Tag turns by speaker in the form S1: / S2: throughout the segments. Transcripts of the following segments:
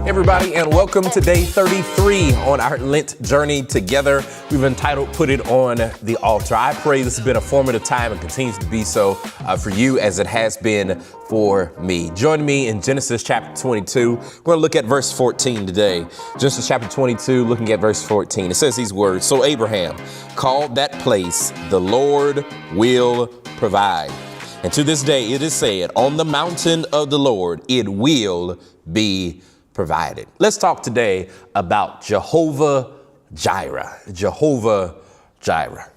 S1: Everybody, and welcome to day 33 on our Lent journey together. We've entitled Put It on the Altar. I pray this has been a formative time and continues to be so for you as it has been for me. Join me in Genesis chapter 22. We're going to look at verse 14 today. Genesis chapter 22, looking at verse 14. It says these words, "So Abraham called that place, the Lord will provide. And to this day it is said, on the mountain of the Lord it will be provided." Let's talk today about Jehovah Jireh. Jehovah Jireh.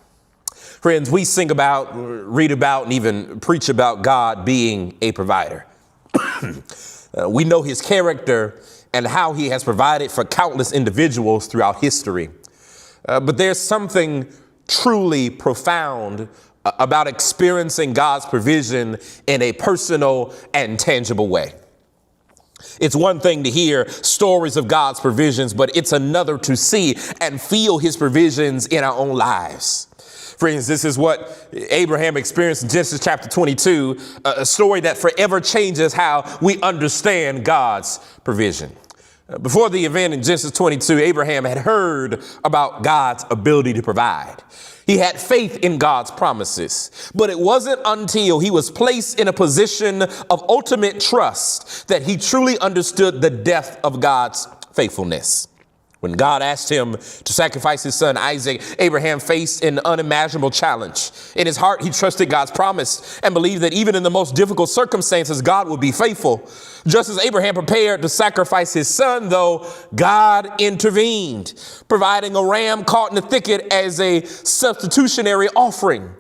S1: Friends, we sing about, read about, and even preach about God being a provider. We know his character and how he has provided for countless individuals throughout history. But there's something truly profound about experiencing God's provision in a personal and tangible way. It's one thing to hear stories of God's provisions, but it's another to see and feel his provisions in our own lives. Friends, this is what Abraham experienced in Genesis chapter 22, a story that forever changes how we understand God's provision. Before the event in Genesis 22, Abraham had heard about God's ability to provide. He had faith in God's promises, but it wasn't until he was placed in a position of ultimate trust that he truly understood the depth of God's faithfulness. When God asked him to sacrifice his son Isaac, Abraham faced an unimaginable challenge. In his heart, he trusted God's promise and believed that even in the most difficult circumstances, God would be faithful. Just as Abraham prepared to sacrifice his son, though, God intervened, providing a ram caught in the thicket as a substitutionary offering.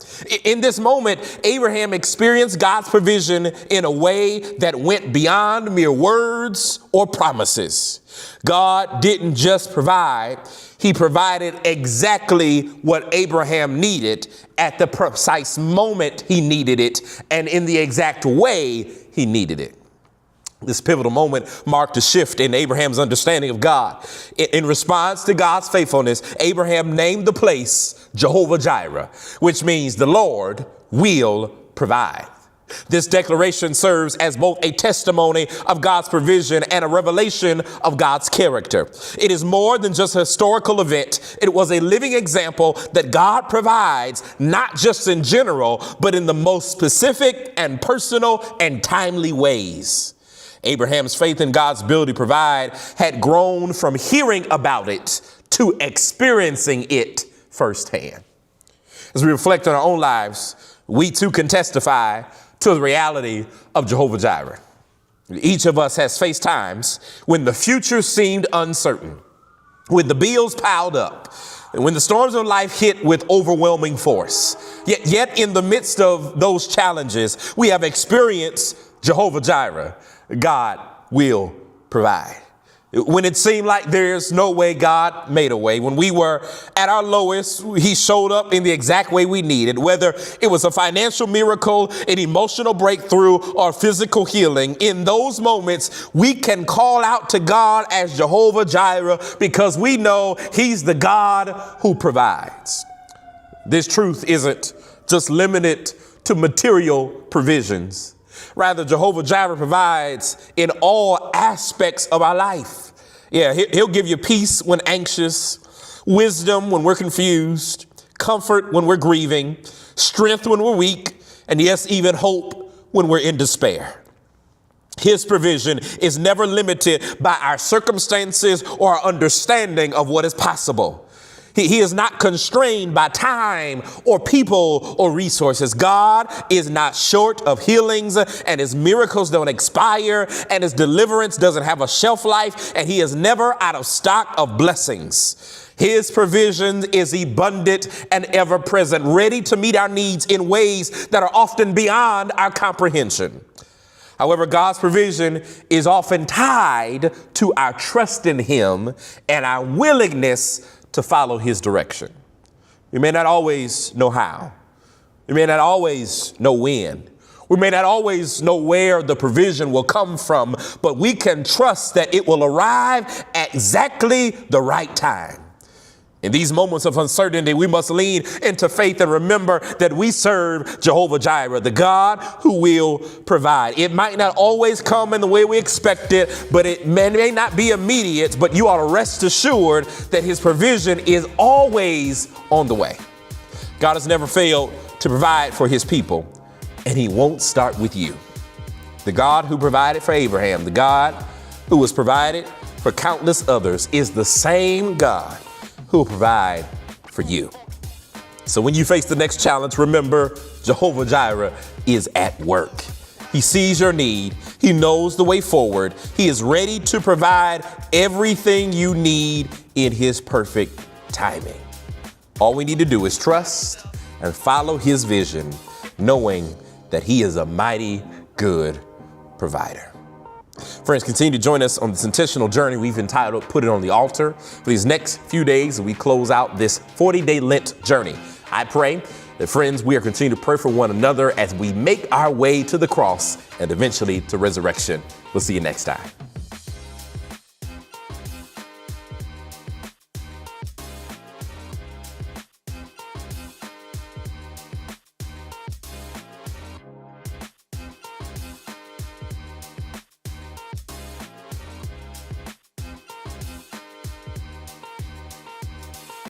S1: In this moment, Abraham experienced God's provision in a way that went beyond mere words or promises. God didn't just provide, he provided exactly what Abraham needed at the precise moment he needed it and in the exact way he needed it. This pivotal moment marked a shift in Abraham's understanding of God. In response to God's faithfulness, Abraham named the place Jehovah Jireh, which means the Lord will provide. This declaration serves as both a testimony of God's provision and a revelation of God's character. It is more than just a historical event. It was a living example that God provides, not just in general, but in the most specific and personal and timely ways. Abraham's faith in God's ability to provide had grown from hearing about it to experiencing it firsthand. As we reflect on our own lives, we too can testify to the reality of Jehovah Jireh. Each of us has faced times when the future seemed uncertain, when the bills piled up, and when the storms of life hit with overwhelming force. Yet in the midst of those challenges, we have experienced Jehovah Jireh. God will provide. When it seemed like there's no way, God made a way. When we were at our lowest, he showed up in the exact way we needed, whether it was a financial miracle, an emotional breakthrough, or physical healing. In those moments, we can call out to God as Jehovah Jireh because we know he's the God who provides. This truth isn't just limited to material provisions. Rather, Jehovah Jireh provides in all aspects of our life. Yeah, he'll give you peace when anxious, wisdom when we're confused, comfort when we're grieving, strength when we're weak, and yes, even hope when we're in despair. His provision is never limited by our circumstances or our understanding of what is possible. He is not constrained by time or people or resources. God is not short of healings, and his miracles don't expire, and his deliverance doesn't have a shelf life, and he is never out of stock of blessings. His provision is abundant and ever present, ready to meet our needs in ways that are often beyond our comprehension. However, God's provision is often tied to our trust in him and our willingness to follow his direction. We may not always know how. We may not always know when. We may not always know where the provision will come from, but we can trust that it will arrive at exactly the right time. In these moments of uncertainty, we must lean into faith and remember that we serve Jehovah Jireh, the God who will provide. It might not always come in the way we expect it, but it may not be immediate, but you ought to rest assured that his provision is always on the way. God has never failed to provide for his people, and he won't start with you. The God who provided for Abraham, the God who was provided for countless others, is the same God who will provide for you. So when you face the next challenge, remember Jehovah Jireh is at work. He sees your need. He knows the way forward. He is ready to provide everything you need in his perfect timing. All we need to do is trust and follow his vision, knowing that he is a mighty good provider. Friends, continue to join us on this intentional journey we've entitled Put It on the Altar for these next few days as we close out this 40-day Lent journey. I pray that, friends, we are continuing to pray for one another as we make our way to the cross and eventually to resurrection. We'll see you next time.